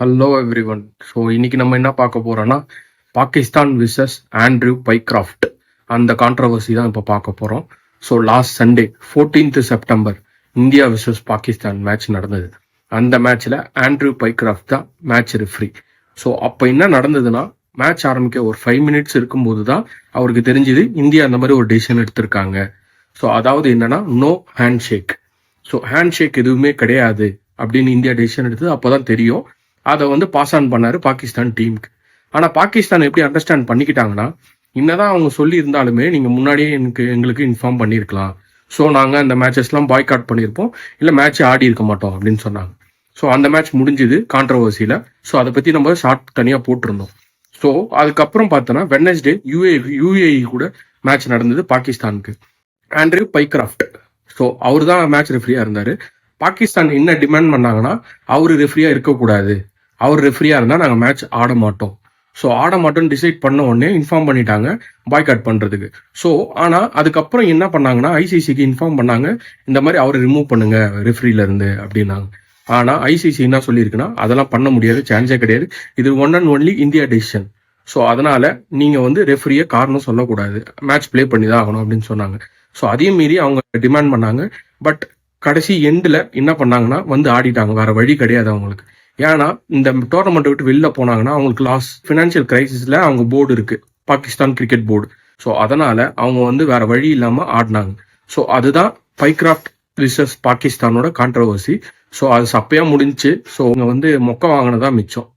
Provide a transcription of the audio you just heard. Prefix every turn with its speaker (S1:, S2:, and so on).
S1: Hello every one. So இன்னைக்கு நம்ம என்ன பார்க்க போறோம்னா பாகிஸ்தான் விசஸ் ஆண்ட்ரூ பைக்ராஃப்ட் அந்த கான்ட்ரவர்சி தான் இப்போ பார்க்க போறோம். So last Sunday 14th September India versus Pakistan match நடந்தது. அந்த மேட்ச்ல ஆண்ட்ரூ பைக்ராஃப்ட் தான் மேட்ச் ரெஃப்ரி. ஸோ அப்போ என்ன நடந்ததுன்னா, மேட்ச் ஆரம்பிக்க ஒரு 5 minutes இருக்கும்போது தான் அவருக்கு தெரிஞ்சது இந்தியா அந்த மாதிரி ஒரு டிசிஷன் எடுத்திருக்காங்க. ஸோ அதாவது என்னன்னா, no handshake. So handshake எதுவுமே கிடையாது அப்படின்னு இந்தியா டிசிஷன் எடுத்தது அப்போதான் தெரியும். அதை வந்து பாஸ் ஆன் பண்ணாரு பாகிஸ்தான் டீமுக்கு. ஆனா பாகிஸ்தான் எப்படி அண்டர்ஸ்டாண்ட் பண்ணிக்கிட்டாங்கன்னா, என்னதான் அவங்க சொல்லி இருந்தாலுமே நீங்க முன்னாடியே எங்களுக்கு இன்ஃபார்ம் பண்ணியிருக்கலாம். ஸோ நாங்க அந்த மேட்சஸ்லாம் பாய்காட் பண்ணியிருப்போம், இல்ல மேட்ச் ஆடி இருக்க மாட்டோம் அப்படின்னு சொன்னாங்க. ஸோ அந்த மேட்ச் முடிஞ்சது கான்ட்ரவர்சியில. ஸோ அதை பத்தி நம்ம ஷார்ட் தனியா போட்டிருந்தோம். ஸோ அதுக்கப்புறம் பார்த்தோன்னா வெட்னஸ்டே யூஏஇ கூட மேட்ச் நடந்தது பாகிஸ்தானுக்கு. ஆண்ட்ரூ பைக்ராஃப்ட், ஸோ அவர் தான் மேட்ச் ரெஃப்ரியா இருந்தாரு. பாகிஸ்தான் என்ன டிமாண்ட் பண்ணாங்கன்னா, அவரு ரெஃப்ரியா இருக்கக்கூடாது, அவர் ரெஃப்ரியா இருந்தா நாங்க மேட்ச் ஆட மாட்டோம். ஸோ ஆட மாட்டோம்னு டிசைட் பண்ண உடனே இன்ஃபார்ம் பண்ணிட்டாங்க பாய்காட் பண்றதுக்கு. ஸோ ஆனா அதுக்கப்புறம் என்ன பண்ணாங்கன்னா, ஐசிசிக்கு இன்ஃபார்ம் பண்ணாங்க, இந்த மாதிரி அவரை ரிமூவ் பண்ணுங்க ரெஃப்ரில இருந்து அப்படின்னாங்க. ஆனா ஐசிசி என்ன சொல்லியிருக்குன்னா, அதெல்லாம் பண்ண முடியாது, சான்ஸே கிடையாது, இது one and only India decision. So அதனால நீங்க வந்து ரெஃப்ரியை காரணம் சொல்லக்கூடாது, மேட்ச் பிளே பண்ணி தான் ஆகணும் அப்படின்னு சொன்னாங்க. ஸோ அதையும் மீறி அவங்க டிமாண்ட் பண்ணாங்க. பட் கடைசி எண்டில் என்ன பண்ணாங்கன்னா, வந்து ஆடிட்டாங்க, வேற வழி கிடையாது அவங்களுக்கு. ஏன்னா இந்த டோர்னமெண்ட் விட்டு வெளில போனாங்கன்னா அவங்களுக்கு லாஸ், ஃபினான்ஷியல் கிரைசிஸ்ல அவங்க போர்டு இருக்கு, பாகிஸ்தான் கிரிக்கெட் போர்டு. ஸோ அதனால அவங்க வந்து வேற வழி இல்லாம ஆடினாங்க. ஸோ அதுதான் பைக்ராஃப்ட் விசஸ் பாகிஸ்தானோட கான்ட்ரவர்சி. ஸோ அது சப்பையா முடிஞ்சு. ஸோ அவங்க வந்து மொக்க வாங்கினதான் மிச்சம்.